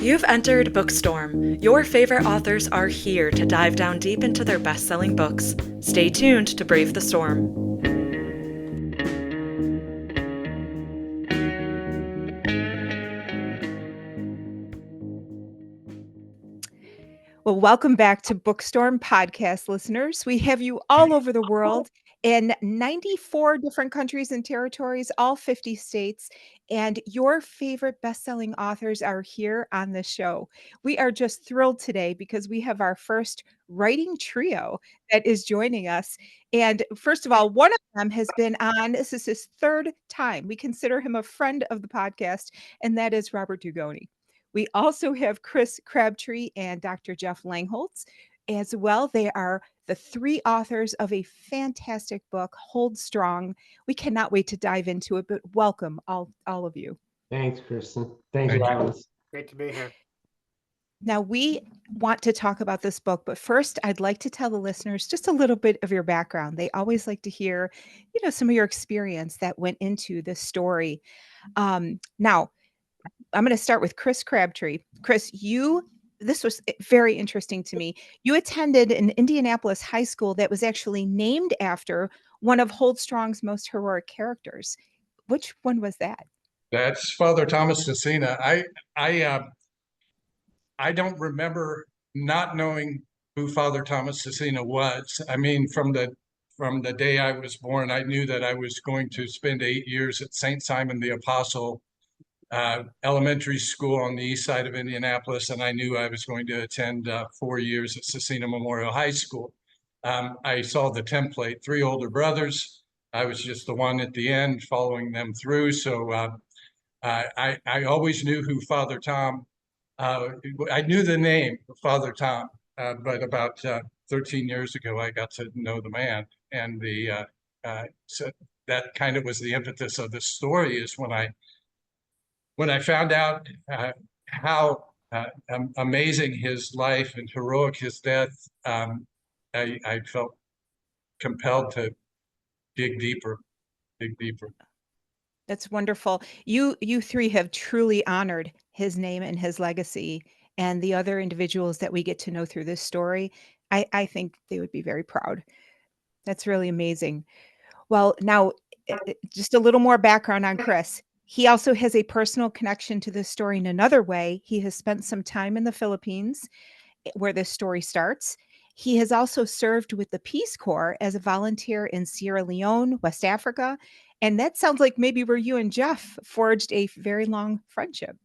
You've entered Bookstorm. Your favorite authors are here to dive down deep into their best-selling books. Stay tuned to brave the storm. Well, welcome back to Bookstorm Podcast, listeners. We have you all over the world in 94 different countries and territories, all 50 states, and your favorite best-selling authors are here on the show. We are just thrilled today because we have our first writing trio that is joining us. And first of all, one of them has been on, this is his third time. We consider him a friend of the podcast, and that is Robert Dugoni. We also have Chris Crabtree and Dr. Jeff Langholz as well. They are the three authors of a fantastic book, Hold Strong. We cannot wait to dive into it, but welcome all of you. Thanks, Kristen. Thanks for having us. Great to be here. Now, we want to talk about this book, but first, I'd like to tell the listeners just a little bit of your background. They always like to hear, some of your experience that went into this story. Now, I'm going to start with Chris Crabtree. Chris, this was very interesting to me. You attended an Indianapolis high school that was actually named after one of Hold Strong's most heroic characters. Which one was that? That's Father Thomas Cecina. I don't remember not knowing who Father Thomas Cecina was. I mean, from the day I was born, I knew that I was going to spend 8 years at St. Simon the Apostle elementary school on the east side of Indianapolis, and I knew I was going to attend 4 years at Cecina Memorial High School. I saw the template, 3 older brothers. I was just the one at the end following them through. So I always knew who Father Tom, I knew the name of Father Tom, but about 13 years ago, I got to know the man. And so that kind of was the impetus of this story, is when I found out how amazing his life and heroic his death, I felt compelled to dig deeper. That's wonderful. You three have truly honored his name and his legacy, and the other individuals that we get to know through this story. I think they would be very proud. That's really amazing. Well, now, just a little more background on Chris. He also has a personal connection to this story in another way. He has spent some time in the Philippines, where this story starts. He has also served with the Peace Corps as a volunteer in Sierra Leone, West Africa. And that sounds like maybe where you and Jeff forged a very long friendship.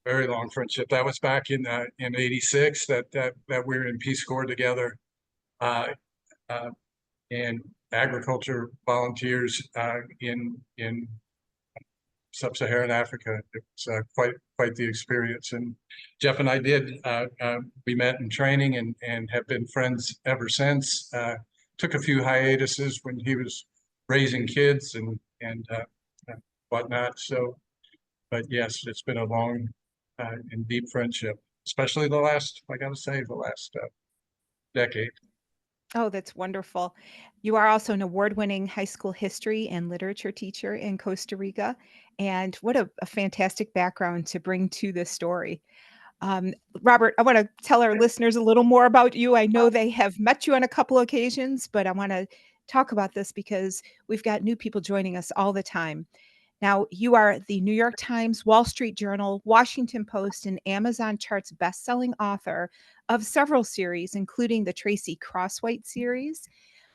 Very long friendship. That was back in '86 that we were in Peace Corps together, and agriculture volunteers in Sub-Saharan Africa. It was quite the experience. And Jeff and I we met in training and have been friends ever since. Took a few hiatuses when he was raising kids and whatnot. So, but yes, it's been a long and deep friendship, especially the last decade. Oh, that's wonderful. You are also an award-winning high school history and literature teacher in Costa Rica. And what a fantastic background to bring to this story. Robert, I want to tell our listeners a little more about you. I know they have met you on a couple occasions, but I want to talk about this because we've got new people joining us all the time. Now, you are the New York Times, Wall Street Journal, Washington Post, and Amazon Charts bestselling author of several series, including the Tracy Crosswhite series,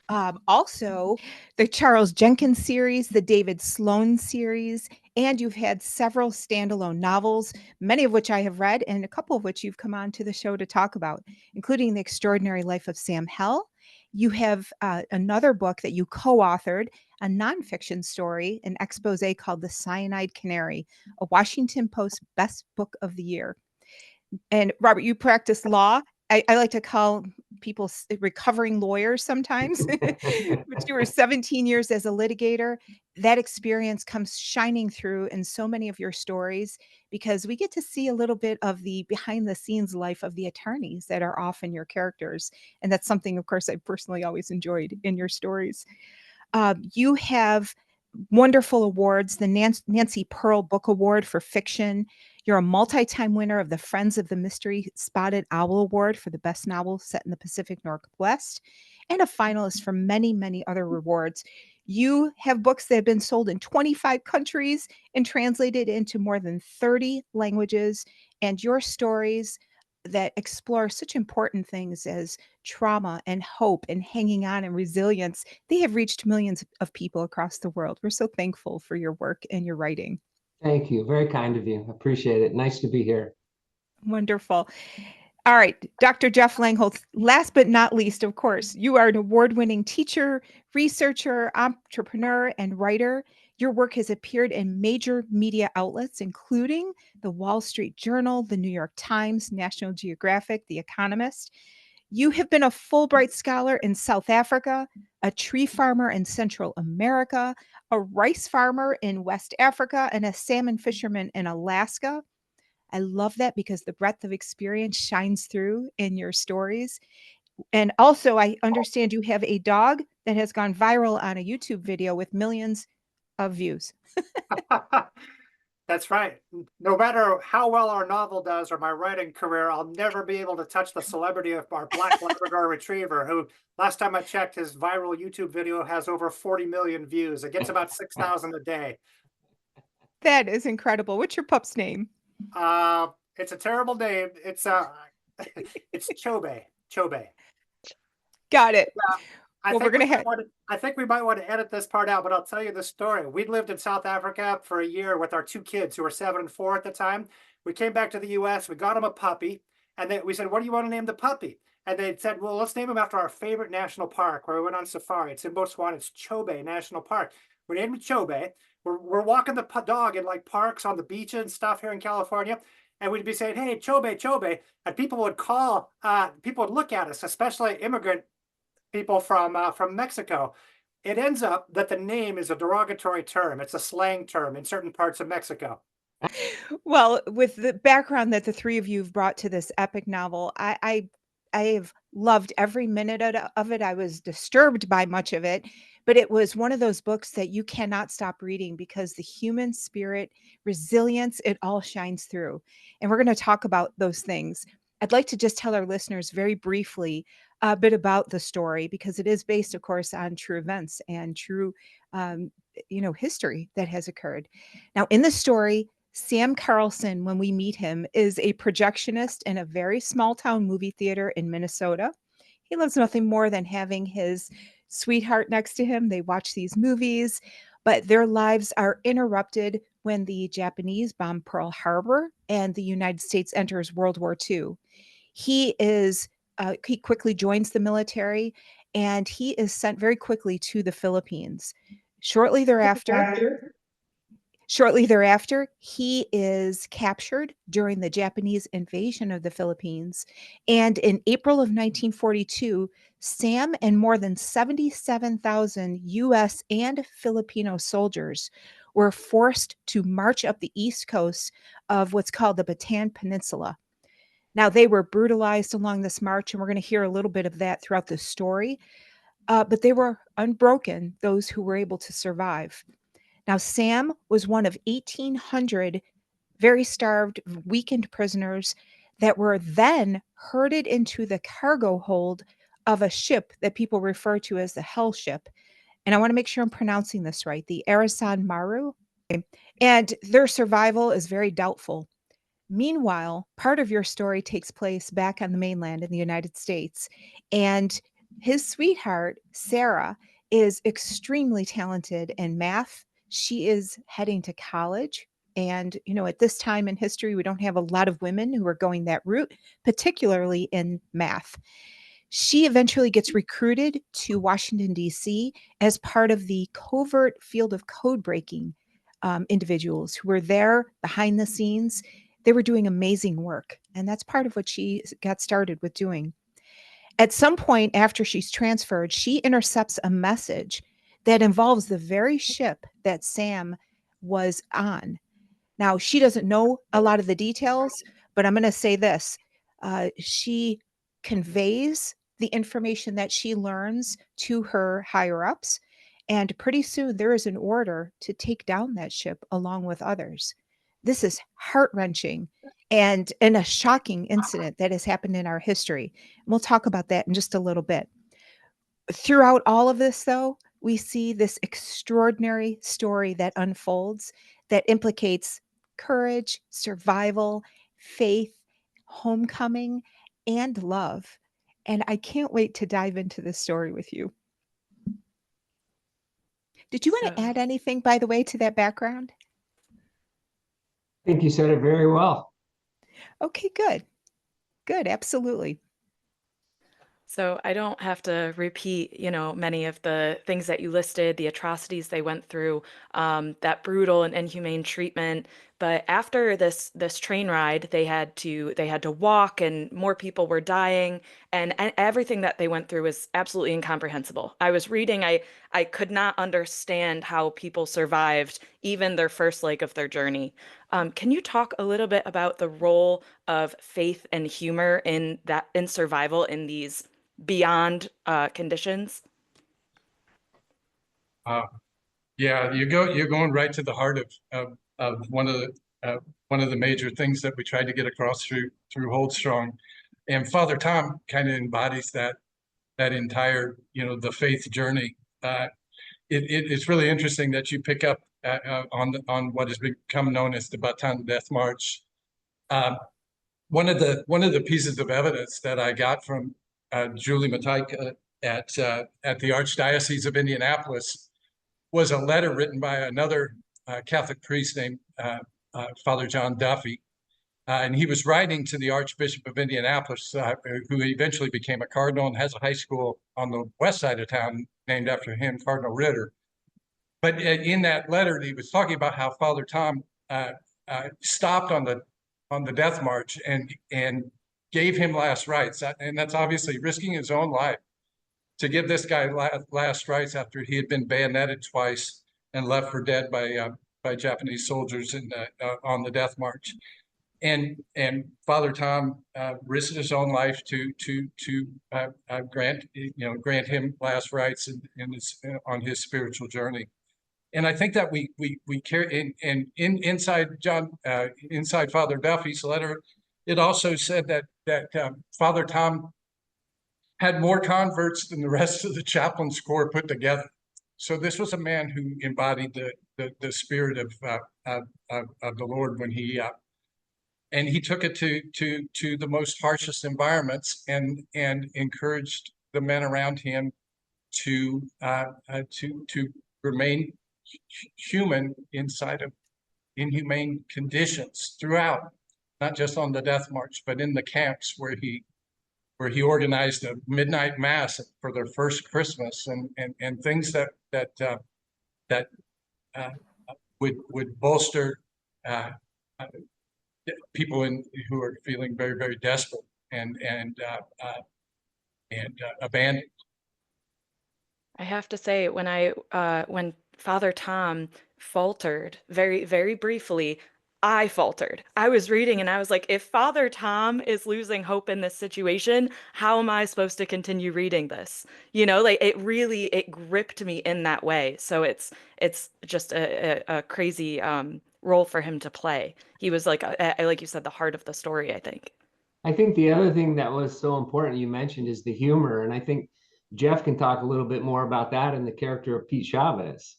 also the Charles Jenkins series, the David Sloan series, and you've had several standalone novels, many of which I have read, and a couple of which you've come on to the show to talk about, including The Extraordinary Life of Sam Hell. You have another book that you co-authored, a nonfiction story, an expose called The Cyanide Canary, a Washington Post Best Book of the Year. And Robert, you practice law. I like to call people recovering lawyers sometimes, but you were 17 years as a litigator. That experience comes shining through in so many of your stories because we get to see a little bit of the behind the scenes life of the attorneys that are often your characters. And that's something, of course, I personally always enjoyed in your stories. You have wonderful awards, the Nancy Pearl Book Award for Fiction. You're a multi-time winner of the Friends of the Mystery Spotted Owl Award for the best novel set in the Pacific Northwest, and a finalist for many, many other rewards. You have books that have been sold in 25 countries and translated into more than 30 languages, and your stories that explore such important things as trauma and hope and hanging on and resilience, they have reached millions of people across the world. We're so thankful for your work and your writing. Thank you. Very kind of you. Appreciate it. Nice to be here. Wonderful. All right, Dr. Jeff Langholz, last but not least, of course, you are an award-winning teacher, researcher, entrepreneur, and writer. Your work has appeared in major media outlets, including the Wall Street Journal, the New York Times, National Geographic, The Economist. You have been a Fulbright scholar in South Africa, a tree farmer in Central America, a rice farmer in West Africa, and a salmon fisherman in Alaska. I love that because the breadth of experience shines through in your stories. And also, I understand you have a dog that has gone viral on a YouTube video with millions of views. That's right. No matter how well our novel does or my writing career, I'll never be able to touch the celebrity of our Black Labrador Retriever, who last time I checked, his viral YouTube video has over 40 million views. It gets about 6,000 a day. That is incredible. What's your pup's name? It's a terrible name. It's it's Chobe. Chobe. Got it. I Well, think we're gonna I think we might want to edit this part out, but I'll tell you the story. We lived in South Africa for a year with our two kids who were 7 and 4 at the time. We came back to the US, we got him a puppy, and then we said, "What do you want to name the puppy?" And they said, "Well, let's name him after our favorite national park where we went on safari. It's in Botswana. It's Chobe National Park." We named him Chobe. We're walking the dog in like parks on the beach and stuff here in California. And we'd be saying, "Hey, Chobe, Chobe." And people would call, people would look at us, especially immigrant people from Mexico. It ends up that the name is a derogatory term. It's a slang term in certain parts of Mexico. Well, with the background that the three of you have brought to this epic novel, I have loved every minute of it. I was disturbed by much of it, but it was one of those books that you cannot stop reading because the human spirit, resilience, it all shines through. And we're going to talk about those things. I'd like to just tell our listeners very briefly a bit about the story because it is based, of course, on true events and true, history that has occurred. Now, in the story, Sam Carlson, when we meet him, is a projectionist in a very small town movie theater in Minnesota. He loves nothing more than having his sweetheart next to him. They watch these movies, but their lives are interrupted when the Japanese bomb Pearl Harbor and the United States enters World War II. He quickly joins the military and he is sent very quickly to the Philippines. Shortly thereafter, he is captured during the Japanese invasion of the Philippines. And in April of 1942, Sam and more than 77,000 US and Filipino soldiers were forced to march up the east coast of what's called the Bataan Peninsula. Now, they were brutalized along this march, and we're going to hear a little bit of that throughout the story. But they were unbroken, those who were able to survive. Now, Sam was one of 1,800 very starved, weakened prisoners that were then herded into the cargo hold of a ship that people refer to as the Hell Ship. And I want to make sure I'm pronouncing this right, the Arasan Maru. And their survival is very doubtful. Meanwhile, part of your story takes place back on the mainland in the United States. And his sweetheart, Sarah, is extremely talented in math. She is heading to college. And, at this time in history, we don't have a lot of women who are going that route, particularly in math. She eventually gets recruited to Washington, D.C. as part of the covert field of code breaking individuals who were there behind the scenes. They were doing amazing work. And that's part of what she got started with doing. At some point after she's transferred, she intercepts a message that involves the very ship that Sam was on. Now, she doesn't know a lot of the details, but I'm going to say this. She conveys the information that she learns to her higher-ups, and pretty soon there is an order to take down that ship along with others. This is heart-wrenching and a shocking incident that has happened in our history. We'll talk about that in just a little bit. Throughout all of this, though, we see this extraordinary story that unfolds that implicates courage, survival, faith, homecoming, and love. And I can't wait to dive into this story with you. Did you want to So- add anything, by the way, to that background? I think you said it very well. Okay, good. Good, absolutely. So I don't have to repeat, many of the things that you listed, the atrocities they went through, that brutal and inhumane treatment. But after this train ride, they had to walk, and more people were dying, and everything that they went through was absolutely incomprehensible. I was reading, I could not understand how people survived even their first leg of their journey. Can you talk a little bit about the role of faith and humor in survival in these beyond conditions? Yeah, you're going right to the heart of one of the major things that we tried to get across through Hold Strong. And Father Tom kind of embodies that entire, the faith journey. It's really interesting that you pick up on what has become known as the Bataan Death March. One of the pieces of evidence that I got from Julie Mataika at the Archdiocese of Indianapolis was a letter written by another Catholic priest named Father John Duffy. And he was writing to the Archbishop of Indianapolis, who eventually became a cardinal and has a high school on the west side of town named after him, Cardinal Ritter. But in that letter, he was talking about how Father Tom stopped on the death march and gave him last rites. And that's obviously risking his own life to give this guy last rites after he had been bayoneted twice and left for dead by Japanese soldiers on the death march. And Father Tom risked his own life to grant him last rites on his spiritual journey. And I think that we carry inside Father Duffy's letter, it also said that Father Tom had more converts than the rest of the chaplain's corps put together. So this was a man who embodied the spirit of the Lord when he took it to the most harshest environments and encouraged the men around him to remain human inside of inhumane conditions throughout, not just on the death march, but in the camps where he organized a midnight mass for their first Christmas and things that would bolster people who are feeling very, very desperate and abandoned. I have to say, when Father Tom faltered very, very briefly, I faltered. I was reading and I was like, if Father Tom is losing hope in this situation, how am I supposed to continue reading this? Like it gripped me in that way. So it's just a crazy role for him to play. He was like you said, the heart of the story, I think. I think the other thing that was so important you mentioned is the humor. And I think Jeff can talk a little bit more about that in the character of Pete Chavez.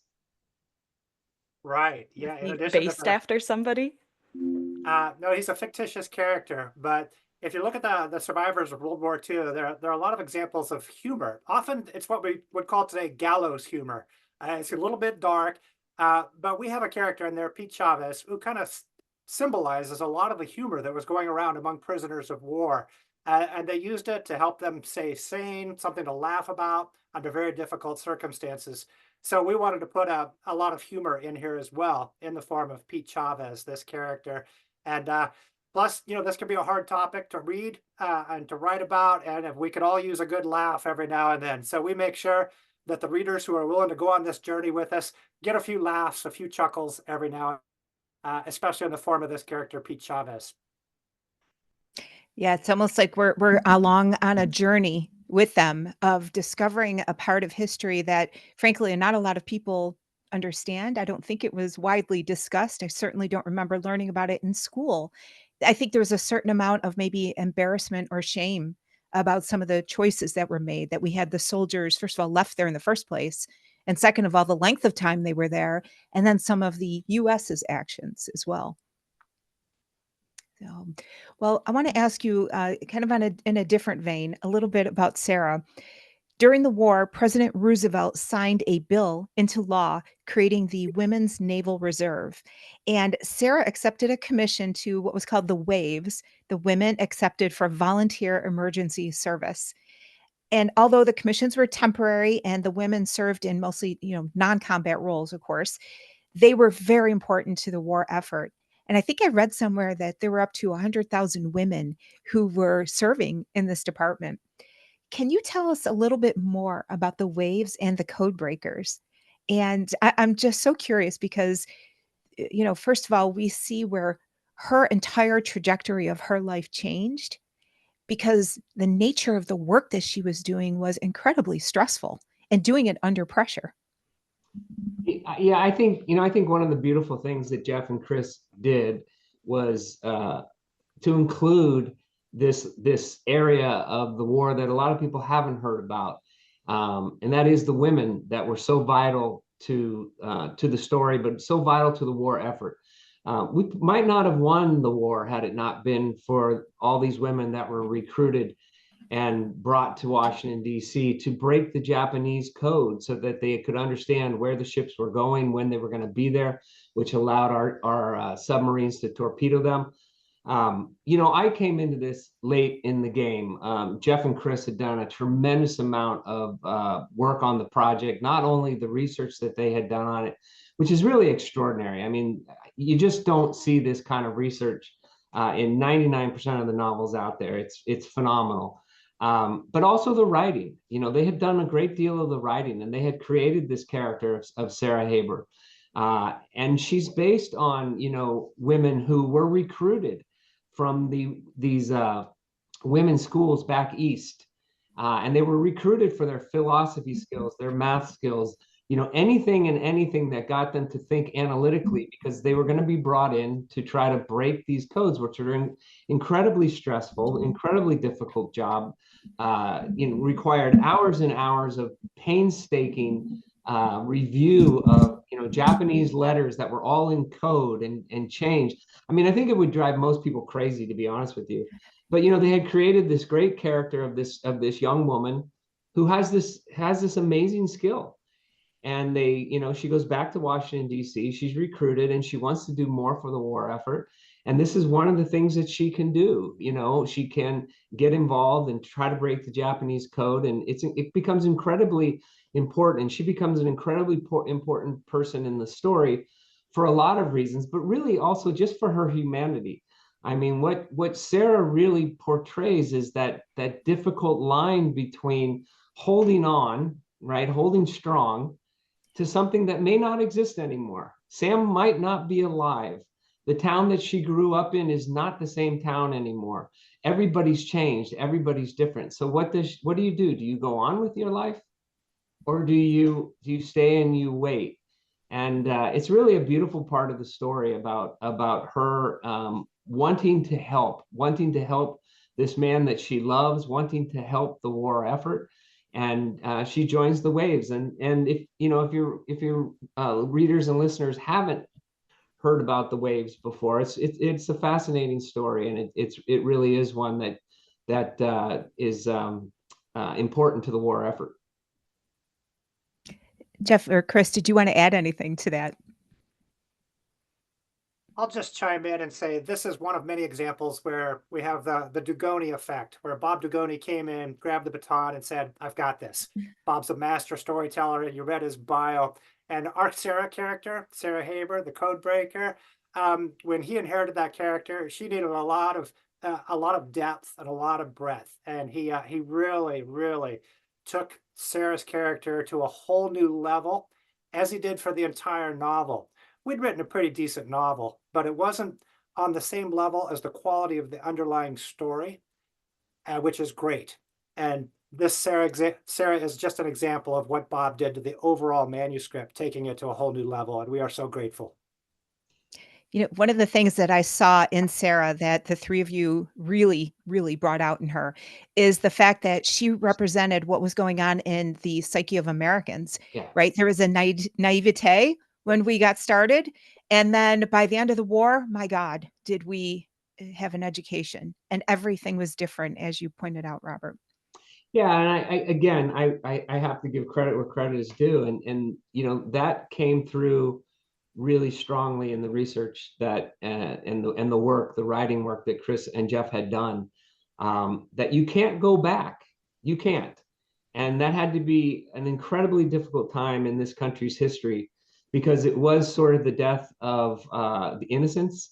Right. Yeah. In He addition based to after somebody. no, he's a fictitious character, but if you look at the survivors of World War II, there are a lot of examples of humor. Often it's what we would call today gallows humor. It's a little bit dark, but we have a character in there, Pete Chavez, who kind of symbolizes a lot of the humor that was going around among prisoners of war. And they used it to help them stay sane, something to laugh about under very difficult circumstances. So we wanted to put a lot of humor in here as well, in the form of Pete Chavez, this character. And plus, this can be a hard topic to read and to write about. And if we could all use a good laugh every now and then. So we make sure that the readers who are willing to go on this journey with us get a few laughs, a few chuckles every now and then, especially in the form of this character, Pete Chavez. Yeah, it's almost like we're along on a journey with them of discovering a part of history that, frankly, not a lot of people understand. I don't think it was widely discussed. I certainly don't remember learning about it in school. I think there was a certain amount of maybe embarrassment or shame about some of the choices that were made, that we had the soldiers, first of all, left there in the first place. And second of all, the length of time they were there, and then some of the US's actions as well. So, well, I want to ask you kind of in a different vein, a little bit about Sarah. During the war, President Roosevelt signed a bill into law creating the Women's Naval Reserve. And Sarah accepted a commission to what was called the WAVES, the Women Accepted for Volunteer Emergency Service. And although the commissions were temporary and the women served in mostly, non-combat roles, of course, they were very important to the war effort. And I think I read somewhere that there were up to 100,000 women who were serving in this department. Can you tell us a little bit more about the waves and the code breakers? And I'm just so curious because, first of all, we see where her entire trajectory of her life changed because the nature of the work that she was doing was incredibly stressful and doing it under pressure. Yeah, I think one of the beautiful things that Jeff and Chris did was to include this area of the war that a lot of people haven't heard about, and that is the women that were so vital to the story, but so vital to the war effort. We might not have won the war had it not been for all these women that were recruited and brought to Washington, D.C. to break the Japanese code so that they could understand where the ships were going, when they were going to be there, which allowed our submarines to torpedo them. I came into this late in the game. Jeff and Chris had done a tremendous amount of work on the project, not only the research that they had done on it, which is really extraordinary. I mean, you just don't see this kind of research in 99% of the novels out there. It's phenomenal. But also the writing. They had done a great deal of the writing, and they had created this character of Sarah Haber. And she's based on, women who were recruited from these women's schools back east. And they were recruited for their philosophy skills, their math skills, anything and anything that got them to think analytically, because they were going to be brought in to try to break these codes, which are incredibly stressful, incredibly difficult job, required hours and hours of painstaking review of Japanese letters that were all in code and changed. I mean, I think it would drive most people crazy, to be honest with you. But they had created this great character of this young woman who has this amazing skill. And she goes back to Washington, D.C. She's recruited and she wants to do more for the war effort. And this is one of the things that she can do. She can get involved and try to break the Japanese code. And it becomes incredibly important. She becomes an incredibly important person in the story for a lot of reasons, but really also just for her humanity. I mean, what Sarah really portrays is that difficult line between holding on, right, holding strong, to something that may not exist anymore. Sam might not be alive. The town that she grew up in is not the same town anymore. Everybody's changed. Everybody's different. So what do you do? Do you go on with your life, or do you stay and you wait? And it's really a beautiful part of the story about her wanting to help this man that she loves, wanting to help the war effort. And she joins the waves. And if your readers and listeners haven't heard about the waves before, it's a fascinating story, and it really is one that is important to the war effort. Jeff or Chris, did you want to add anything to that? I'll just chime in and say this is one of many examples where we have the Dugoni effect, where Bob Dugoni came in, grabbed the baton and said, I've got this. Bob's a master storyteller, and you read his bio. And our Sarah character, Sarah Haber, the code breaker, when he inherited that character, she needed a lot of depth and a lot of breadth. And he really, really took Sarah's character to a whole new level, as he did for the entire novel. We'd written a pretty decent novel, but it wasn't on the same level as the quality of the underlying story, which is great. And this Sarah is just an example of what Bob did to the overall manuscript, taking it to a whole new level, and we are so grateful. You know, one of the things that I saw in Sarah that the three of you really, really brought out in her is the fact that she represented what was going on in the psyche of Americans, Yeah. right? There was a naivete when we got started. And then by the end of the war, my God, did we have an education, and everything was different, as you pointed out, Robert. Yeah, and I have to give credit where credit is due, and you know that came through really strongly in the research that and the work, the writing work that Chris and Jeff had done. That you can't go back, you can't, and that had to be an incredibly difficult time in this country's history because it was sort of the death of the innocents,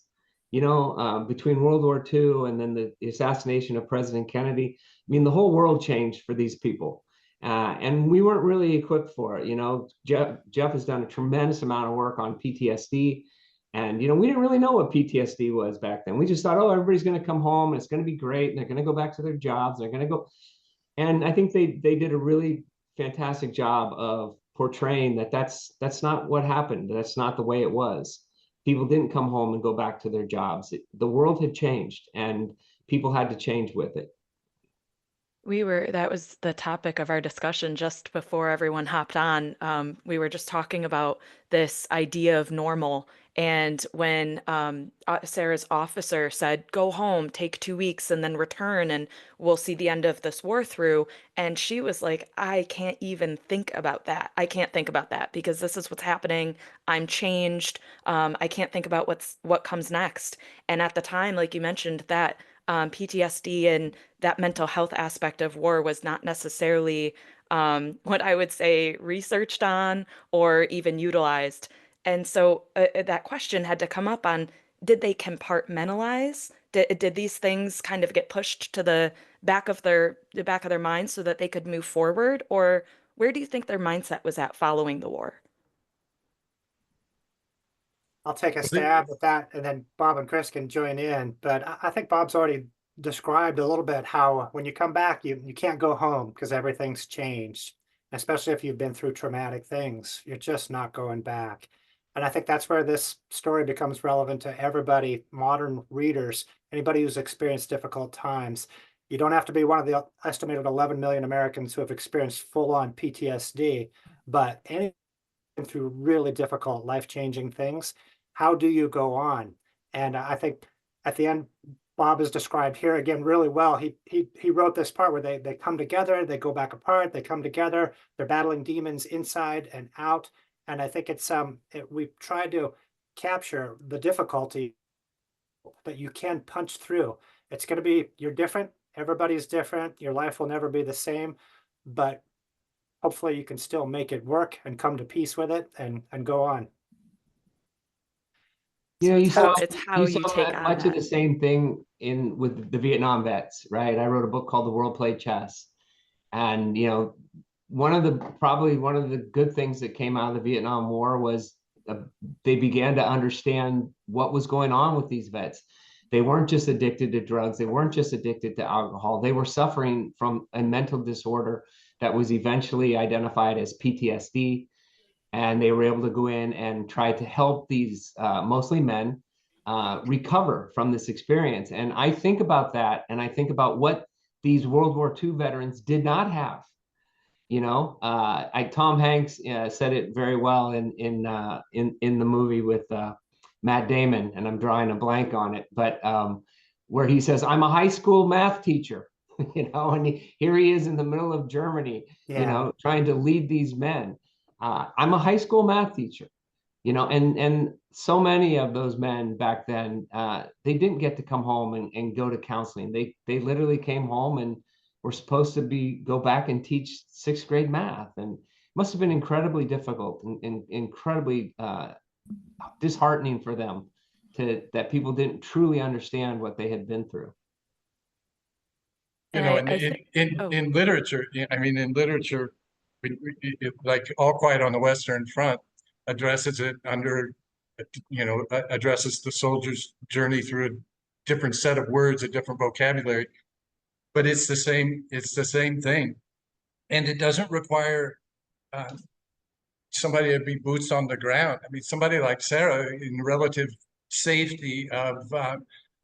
you know, between World War II and then the assassination of President Kennedy. I mean, the whole world changed for these people. And we weren't really equipped for it. You know, Jeff has done a tremendous amount of work on PTSD. And, you know, we didn't really know what PTSD was back then. We just thought, oh, everybody's going to come home and it's going to be great. And they're going to go back to their jobs. They're going to go. And I think they did a really fantastic job of portraying that that's not what happened. That's not the way it was. People didn't come home and go back to their jobs. The world had changed and people had to change with it. That was the topic of our discussion just before everyone hopped on. We were just talking about this idea of normal. And when Sarah's officer said, go home, take 2 weeks, and then return, and we'll see the end of this war through. And she was like, I can't even think about that. I can't think about that because this is what's happening. I'm changed. I can't think about what comes next. And at the time, like you mentioned, that PTSD and that mental health aspect of war was not necessarily what I would say researched on or even utilized. And so that question had to come up on, did they compartmentalize? Did these things kind of get pushed to the back of their minds so that they could move forward? Or where do you think their mindset was at following the war? I'll take a stab at that, and then Bob and Chris can join in. But I think Bob's already described a little bit how when you come back, you can't go home because everything's changed, especially if you've been through traumatic things. You're just not going back. And I think that's where this story becomes relevant to everybody, modern readers, anybody who's experienced difficult times. You don't have to be one of the estimated 11 million Americans who have experienced full-on PTSD, but any through really difficult, life-changing things, how do you go on? And I think at the end, Bob is described here again really well. He wrote this part where they come together, they go back apart, they come together, they're battling demons inside and out. And I think we've tried to capture the difficulty that you can punch through. It's going to be, you're different, everybody's different, your life will never be the same, but hopefully you can still make it work and come to peace with it and go on. You know, It's how you take on much of the that. same thing with the Vietnam vets, right? I wrote a book called The World Played Chess. And, you know, probably one of the good things that came out of the Vietnam War was they began to understand what was going on with these vets. They weren't just addicted to drugs. They weren't just addicted to alcohol. They were suffering from a mental disorder that was eventually identified as PTSD. And they were able to go in and try to help these mostly men recover from this experience. And I think about that, and I think about what these World War II veterans did not have. You know, Tom Hanks said it very well in the movie with Matt Damon, and I'm drawing a blank on it, but where he says, "I'm a high school math teacher," you know, and here he is in the middle of Germany, Yeah. you know, trying to lead these men. I'm a high school math teacher, you know, and so many of those men back then, they didn't get to come home and go to counseling. They literally came home and were supposed to go back and teach sixth grade math, and it must have been incredibly difficult and incredibly disheartening for them that people didn't truly understand what they had been through. You And know, I think, in literature, I mean, in literature, like All Quiet on the Western Front addresses it under, you know, addresses the soldier's journey through a different set of words, a different vocabulary, but it's the same thing. And it doesn't require somebody to be boots on the ground. I mean, somebody like Sarah in relative safety of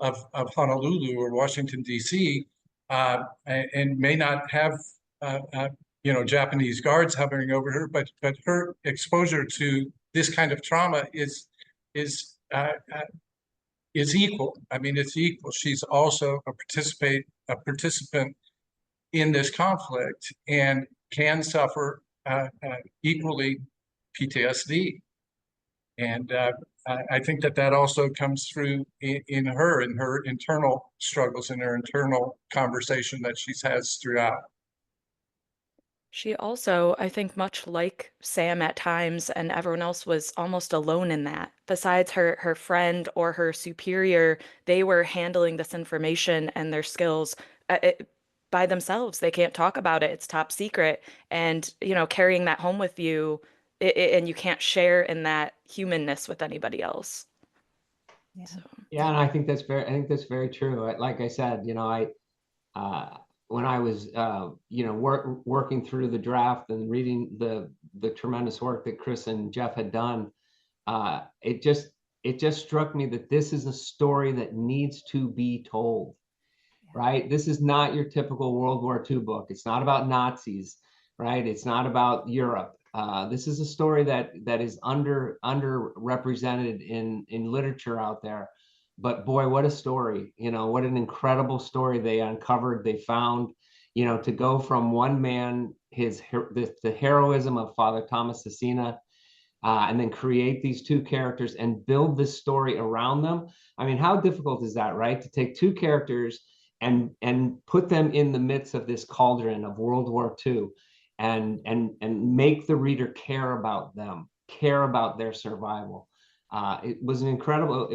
Honolulu or Washington, D.C., and may not have Japanese guards hovering over her, but her exposure to this kind of trauma is equal. I mean, it's equal. She's also a participant in this conflict and can suffer equally PTSD. And I think that also comes through in her internal struggles, in her internal conversation that she has throughout. She also, I think, much like Sam at times and everyone else, was almost alone in that. Besides her friend or her superior, they were handling this information and their skills by themselves. They can't talk about it. It's top secret. And, carrying that home with you, and you can't share in that humanness with anybody else. Yeah. So. Yeah, and I think that's very true. Like I said, when I was, working through the draft and reading the tremendous work that Chris and Jeff had done, it just struck me that this is a story that needs to be told, right? This is not your typical World War II book. It's not about Nazis, right? It's not about Europe. This is a story that is underrepresented in literature out there. But boy, what a story, what an incredible story they uncovered, they found, to go from one man, the heroism of Father Thomas Cecina, and then create these two characters and build this story around them. I mean, how difficult is that, right? To take two characters and put them in the midst of this cauldron of World War II and make the reader care about them, care about their survival. It was an incredible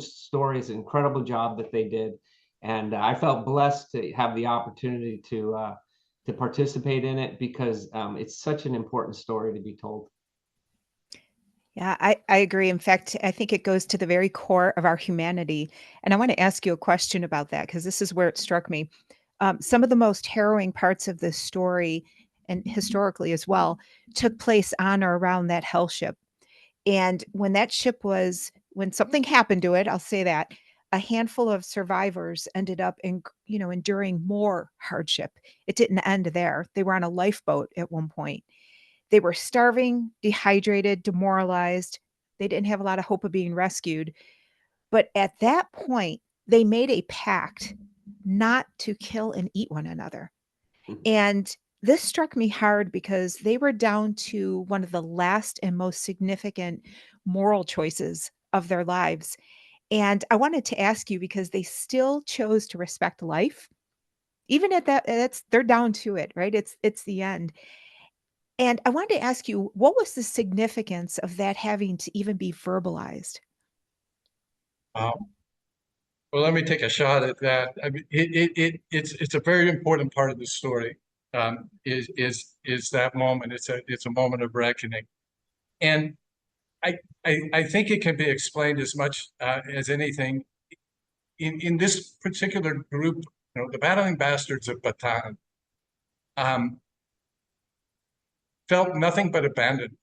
story. It's an incredible job that they did. And I felt blessed to have the opportunity to participate in it because it's such an important story to be told. Yeah, I agree. In fact, I think it goes to the very core of our humanity. And I want to ask you a question about that because this is where it struck me. Some of the most harrowing parts of this story, and historically as well, took place on or around that hell ship. And when something happened to it, I'll say that, a handful of survivors ended up enduring more hardship. It didn't end there. They were on a lifeboat at one point. They were starving, dehydrated, demoralized. They didn't have a lot of hope of being rescued. But at that point, they made a pact not to kill and eat one another. And this struck me hard because they were down to one of the last and most significant moral choices of their lives. And I wanted to ask you because they still chose to respect life. Even at that, they're down to it, right? It's the end. And I wanted to ask you, what was the significance of that having to even be verbalized? Well, let me take a shot at that. I mean, it's a very important part of the story. Is that moment? It's a moment of reckoning, and I think it can be explained as much as anything. In this particular group, the Battling Bastards of Bataan felt nothing but abandoned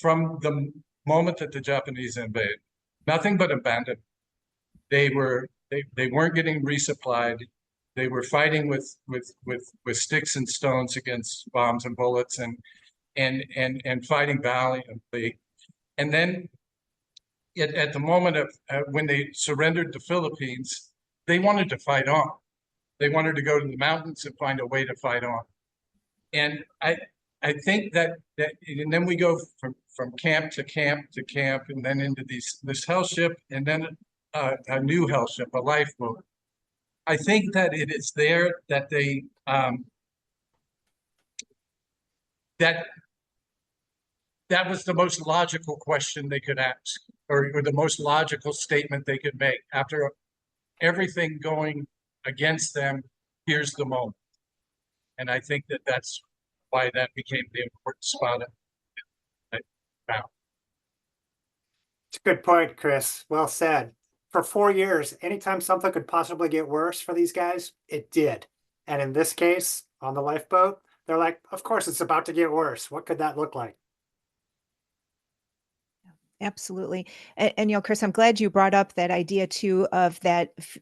from the moment that the Japanese invaded. Nothing but abandoned. They weren't getting resupplied. They were fighting with sticks and stones against bombs and bullets and fighting valiantly. And then at the moment of when they surrendered the Philippines, they wanted to fight on. They wanted to go to the mountains and find a way to fight on. And I think that and then we go from camp to camp to camp, and then into this hell ship, and then a new hell ship, a lifeboat. I think that it is there that they that was the most logical question they could ask, or the most logical statement they could make after everything going against them. Here's the moment, and I think that's why that became the important spot. It's a good point, Chris. Well said. For 4 years, anytime something could possibly get worse for these guys, it did. And in this case, on the lifeboat, they're like, of course, it's about to get worse. What could that look like? Absolutely. And, Chris, I'm glad you brought up that idea too of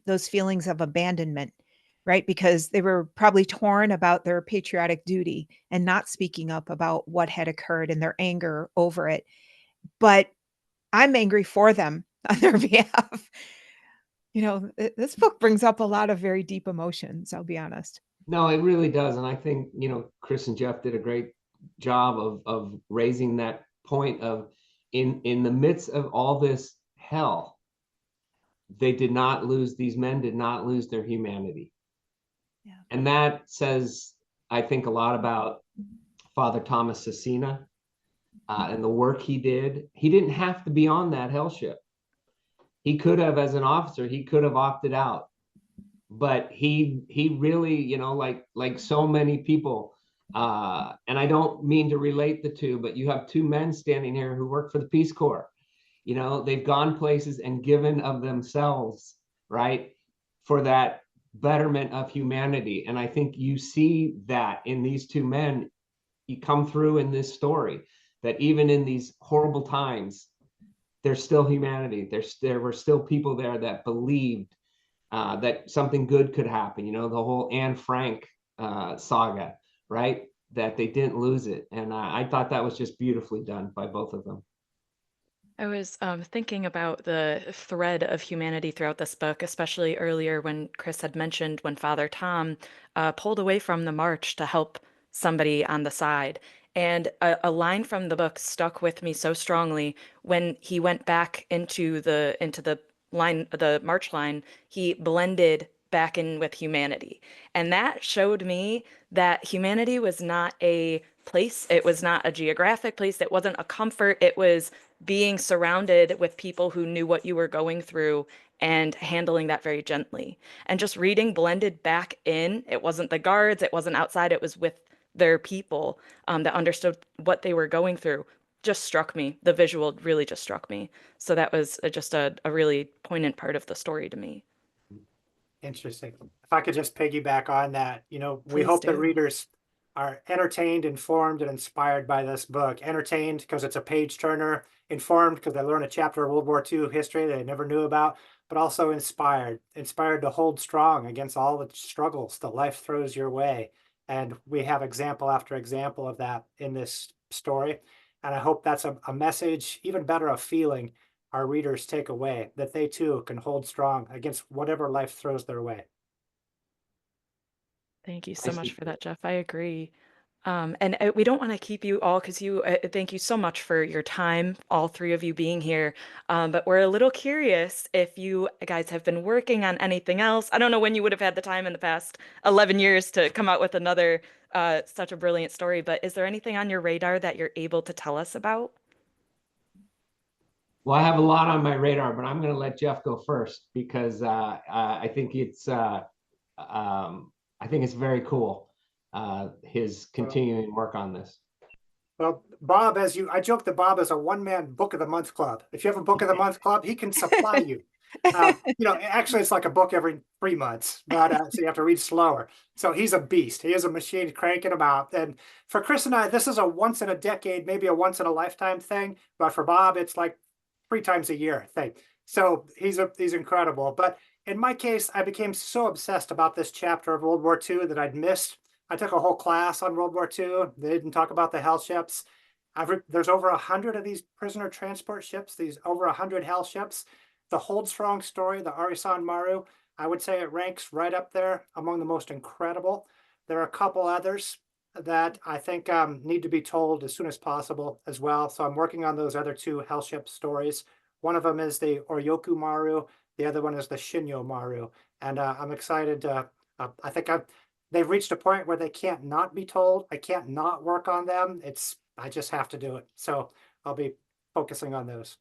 those feelings of abandonment, right? Because they were probably torn about their patriotic duty and not speaking up about what had occurred and their anger over it. But I'm angry for them on their behalf. This book brings up a lot of very deep emotions, I'll be honest. No, it really does. And I think, Chris and Jeff did a great job of raising that point of in the midst of all this hell, these men did not lose their humanity. Yeah. And that says, I think, a lot about Father Thomas Cecina and the work he did. He didn't have to be on that hell ship. He could have, as an officer, he could have opted out. But he really, like so many people, and I don't mean to relate the two, but you have two men standing here who work for the Peace Corps. They've gone places and given of themselves, right, for that betterment of humanity. And I think you see that in these two men. You come through in this story that even in these horrible times, there's still humanity. There were still people there that believed that something good could happen. The whole Anne Frank saga, right? That they didn't lose it. And I thought that was just beautifully done by both of them. I was thinking about the thread of humanity throughout this book, especially earlier when Chris had mentioned when Father Tom pulled away from the march to help somebody on the side. And a line from the book stuck with me so strongly when he went back into the line, the march line, he blended back in with humanity. And that showed me that humanity was not a place, it was not a geographic place, it wasn't a comfort, it was being surrounded with people who knew what you were going through and handling that very gently. And just reading blended back in, it wasn't the guards, it wasn't outside, it was with their people that understood what they were going through. Just struck me. The visual really just struck me. So that was just a really poignant part of the story to me. Interesting. If I could just piggyback on that, we Please hope that do. readers are entertained, informed, and inspired by this book. Entertained because it's a page turner, informed because they learn a chapter of World War II history they never knew about, but also inspired to hold strong against all the struggles that life throws your way. And we have example after example of that in this story. And I hope that's a message, even better, a feeling our readers take away, that they too can hold strong against whatever life throws their way. Thank you so much for that, Jeff. I agree. And we don't want to keep you all because thank you so much for your time, all three of you being here. But we're a little curious if you guys have been working on anything else. I don't know when you would have had the time in the past 11 years to come out with another such a brilliant story, but is there anything on your radar that you're able to tell us about? Well, I have a lot on my radar, but I'm going to let Jeff go first because I think it's very cool, his continuing work on this. Well, Bob, I joke that Bob is a one-man book of the month club. If you have a book of the month club, he can supply you. Actually, it's like a book every 3 months, but so you have to read slower. So he's a beast. He is a machine cranking them out. And for Chris and I, this is a once in a decade, maybe a once in a lifetime thing. But for Bob, it's like 3 times a year thing. So he's incredible. But in my case, I became so obsessed about this chapter of World War II that I'd missed. I took a whole class on World War II. They didn't talk about the hell ships. There's over 100 of these prisoner transport ships, these over 100 hell ships. The Hold Strong story, the Arisan Maru, I would say it ranks right up there among the most incredible. There are a couple others that I think need to be told as soon as possible as well. So I'm working on those other 2 hell ship stories. One of them is the Oryoku Maru. The other one is the Shinyo Maru. And I'm excited. I think they've reached a point where they can't not be told. I can't not work on them. I just have to do it. So I'll be focusing on those.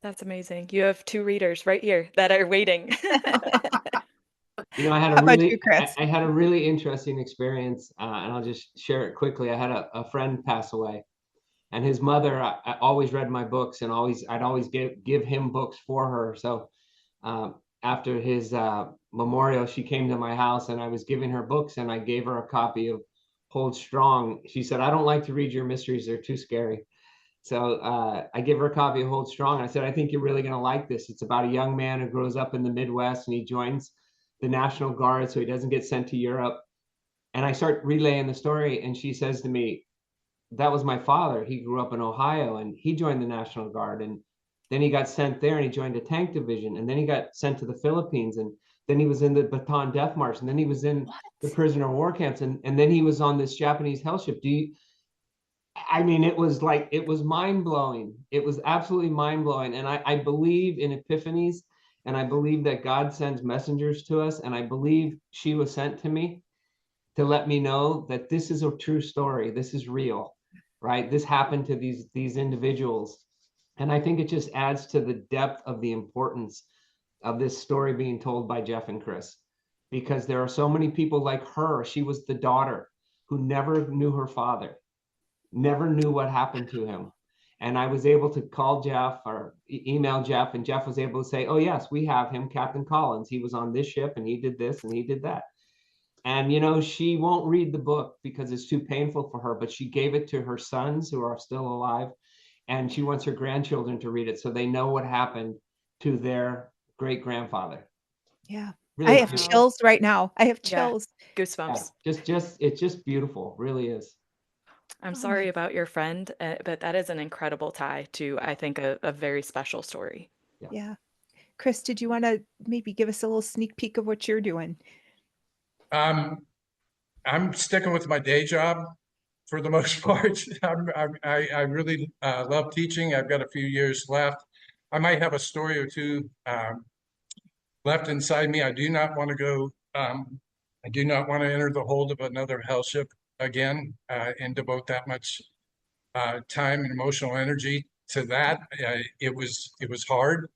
That's amazing. You have 2 readers right here that are waiting. I had a really interesting experience, and I'll just share it quickly. I had a friend pass away, and his mother, I always read my books, and I'd always give him books for her. So after his memorial, she came to my house and I was giving her books and I gave her a copy of Hold Strong. She said, I don't like to read your mysteries. They're too scary. So I gave her a copy of Hold Strong. I said, I think you're really going to like this. It's about a young man who grows up in the Midwest and he joins the National Guard so he doesn't get sent to Europe. And I start relaying the story and she says to me, that was my father. He grew up in Ohio and he joined the National Guard. And then he got sent there and he joined a tank division. And then he got sent to the Philippines. And then he was in the Bataan Death March. And then he was in the prisoner of war camps. And then he was on this Japanese hell ship. I mean, it was mind blowing. It was absolutely mind blowing. And I believe in epiphanies and I believe that God sends messengers to us. And I believe she was sent to me to let me know that this is a true story. This is real, right? This happened to these individuals. And I think it just adds to the depth of the importance of this story being told by Jeff and Chris, because there are so many people like her. She was the daughter who never knew her father, never knew what happened to him. And I was able to call Jeff or email Jeff, and Jeff was able to say, oh yes, we have him, Captain Collins. He was on this ship and he did this and he did that. And, you know, she won't read the book because it's too painful for her, but she gave it to her sons who are still alive. And she wants her grandchildren to read it so they know what happened to their great grandfather. Yeah. Really I have beautiful. chills right now. I have Yeah. chills. Goosebumps. Yeah, it's just beautiful. Really is. I'm Oh sorry my- about your friend, but that is an incredible tie to, I think, a very special story. Yeah. Chris, did you want to maybe give us a little sneak peek of what you're doing? I'm sticking with my day job for the most part. I really love teaching. I've got a few years left. I might have a story or two left inside me. I do not want to go. I do not want to enter the hold of another hell ship again and devote that much time and emotional energy to that. It was hard.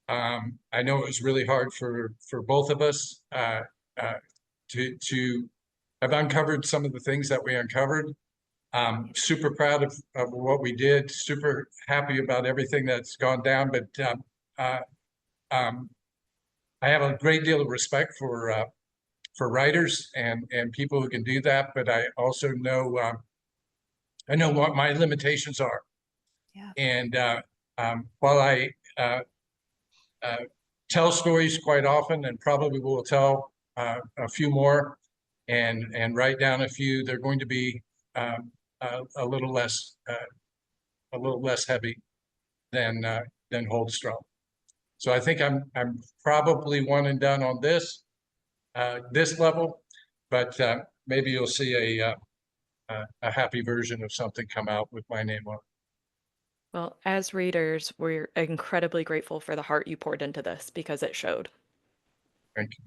I know it was really hard for both of us to have uncovered some of the things that we uncovered. Super proud of what we did. Super happy about everything that's gone down. But I have a great deal of respect for writers and people who can do that. But I also know I know what my limitations are. Yeah. And while I tell stories quite often, and probably will tell a few more, and write down a few, they're going to be a little less heavy than Hold Strong. So I think I'm probably one and done on this level, but maybe you'll see a happy version of something come out with my name on it. Well, as readers, we're incredibly grateful for the heart you poured into this because it showed. Thank you.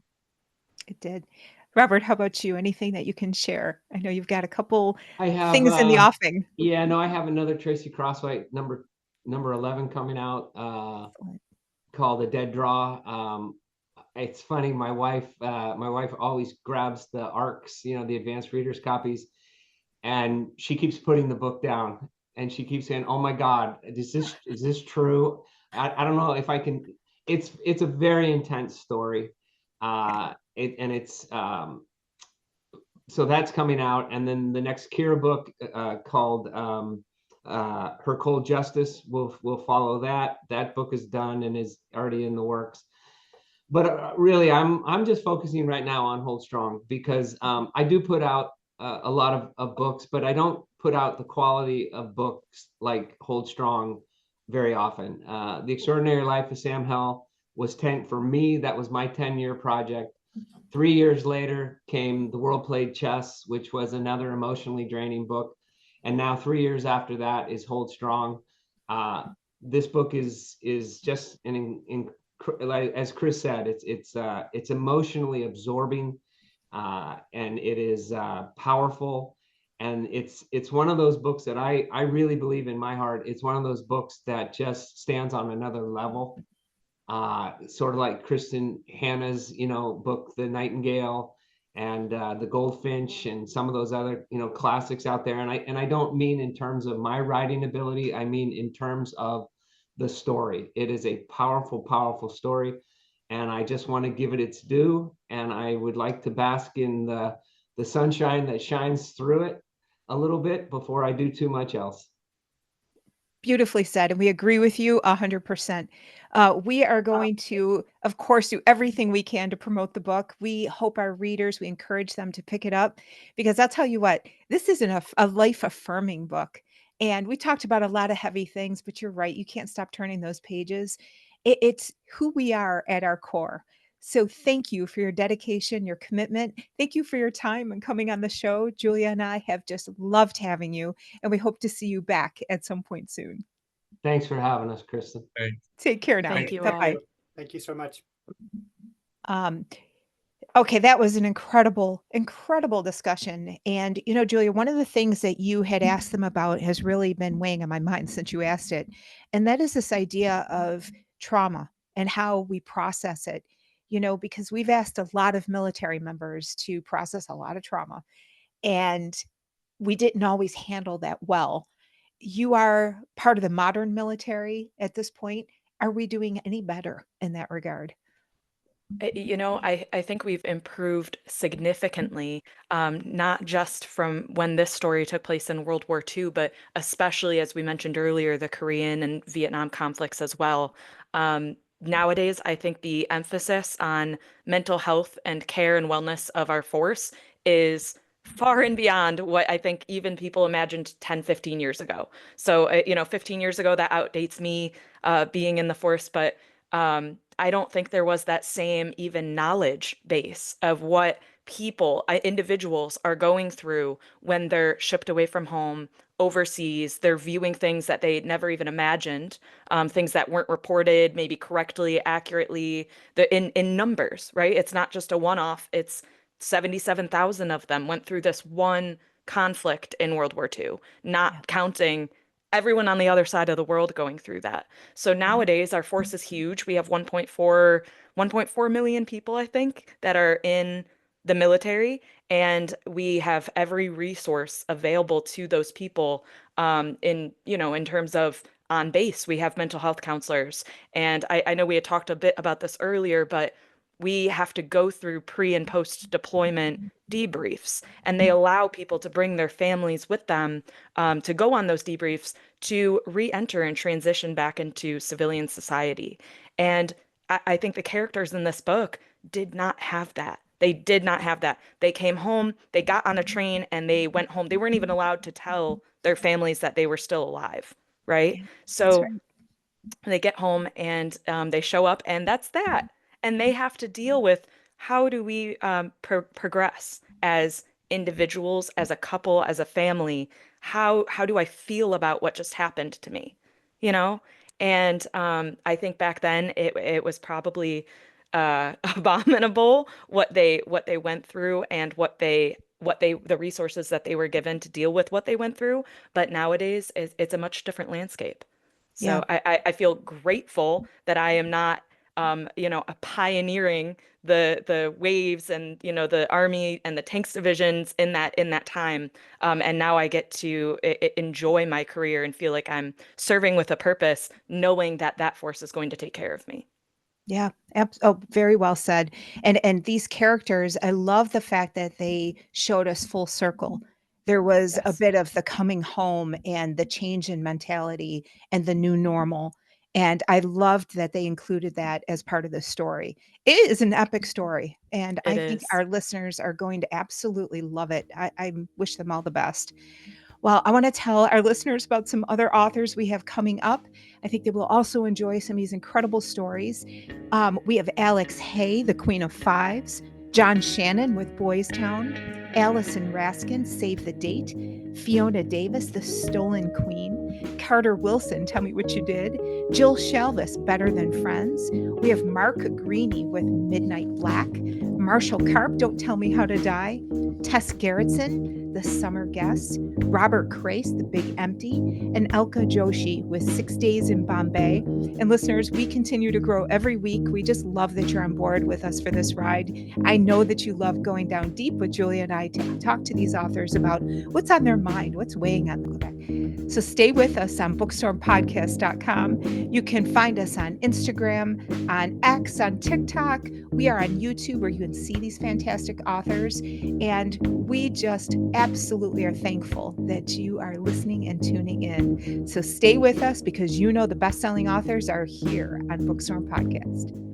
It did. Robert, how about you? Anything that you can share? I know you've got a couple I have things in the offing. Yeah, no, I have another Tracy Crosswhite number 11 coming out called The Dead Draw. It's funny, my wife always grabs the ARCs, you know, the advanced readers copies, and she keeps putting the book down and she keeps saying, oh my God, is this true? I don't know if I can. It's a very intense story. So that's coming out. And then the next Kira book called Her Cold Justice will follow that. That book is done and is already in the works. But really, I'm just focusing right now on Hold Strong because I do put out a lot of books, but I don't put out the quality of books like Hold Strong very often. The Extraordinary Life of Sam Hell was 10 for me. That was my 10-year project. 3 years later came The World Played Chess, which was another emotionally draining book. And now 3 years after that is Hold Strong. This book is just as Chris said, it's emotionally absorbing, and it is powerful. And it's one of those books that I really believe in my heart. It's one of those books that just stands on another level. Sort of like Kristen Hanna's, book, The Nightingale, and The Goldfinch, and some of those other, classics out there. And I don't mean in terms of my writing ability. I mean in terms of the story. It is a powerful, powerful story. and I just want to give it its due. And I would like to bask in the sunshine that shines through it a little bit before I do too much else. Beautifully said, and we agree with you 100%. We are going to, of course, do everything we can to promote the book. We hope our readers, we encourage them to pick it up, because I'll tell you what, this isn't a life-affirming book. And we talked about a lot of heavy things, but you're right, you can't stop turning those pages. It's who we are at our core. So thank you for your dedication, your commitment. Thank you for your time and coming on the show. Julia and I have just loved having you, and we hope to see you back at some point soon. Thanks for having us, Kristen. Take care now. Thank you Bye-bye. all. Thank you so much. Okay, that was an incredible, incredible discussion. And, Julia, one of the things that you had asked them about has really been weighing on my mind since you asked it. And that is this idea of trauma and how we process it, because we've asked a lot of military members to process a lot of trauma, and we didn't always handle that well. You are part of the modern military at this point. Are we doing any better in that regard? I think we've improved significantly, not just from when this story took place in World War II, but especially, as we mentioned earlier, the Korean and Vietnam conflicts as well. Nowadays, I think the emphasis on mental health and care and wellness of our force is far and beyond what I think even people imagined 10, 15 years ago. So, 15 years ago, that outdates me being in the force, but I don't think there was that same even knowledge base of what people, individuals are going through when they're shipped away from home overseas. They're viewing things that they never even imagined, things that weren't reported maybe correctly, accurately, in numbers, right? It's not just a one-off. It's 77,000 of them went through this one conflict in World War II, not counting everyone on the other side of the world going through that. So nowadays, our force is huge. We have 1.4 million people, I think, that are in the military, and we have every resource available to those people. In terms of on base, we have mental health counselors, and I know we had talked a bit about this earlier, but we have to go through pre and post deployment debriefs, and they allow people to bring their families with them, to go on those debriefs to re-enter and transition back into civilian society. And I think the characters in this book did not have that. They did not have that. They came home, they got on a train, and they went home. They weren't even allowed to tell their families that they were still alive, right? Yeah, that's So right. they get home and they show up, and that's that. And they have to deal with, how do we progress as individuals, as a couple, as a family? How do I feel about what just happened to me? You know? And I think back then it was probably abominable what they went through, and the resources that they were given to deal with what they went through. But nowadays it's a much different landscape. Yeah. So I feel grateful that I am not, a pioneering the waves and, the army and the tanks divisions in that time. And now I get to enjoy my career and feel like I'm serving with a purpose, knowing that that force is going to take care of me. Yeah. Oh, very well said. And these characters, I love the fact that they showed us full circle. There was a Yes, bit of the coming home and the change in mentality and the new normal. And I loved that they included that as part of the story. It is an epic story, and it I think is. our listeners are going to absolutely love it. I wish them all the best. Well, I want to tell our listeners about some other authors we have coming up. I think they will also enjoy some of these incredible stories. We have Alex Hay, The Queen of Fives, John Shannon with Boys Town, Allison Raskin, Save the Date, Fiona Davis, The Stolen Queen, Carter Wilson, Tell Me What You Did, Jill Shalvis, Better Than Friends. We have Mark Greeny with Midnight Black, Marshall Karp, Don't Tell Me How to Die, Tess Gerritsen, The Summer Guest, Robert Crace, The Big Empty, and Elka Joshi with 6 Days in Bombay. And listeners, we continue to grow every week. We just love that you're on board with us for this ride. I know that you love going down deep with Julia and I to talk to these authors about what's on their mind, what's weighing on them. So stay with us on bookstormpodcast.com. You can find us on Instagram, on X, on TikTok. We are on YouTube where you can see these fantastic authors. And we just absolutely are thankful that you are listening and tuning in. So stay with us because you know the best-selling authors are here on Bookstore Podcast.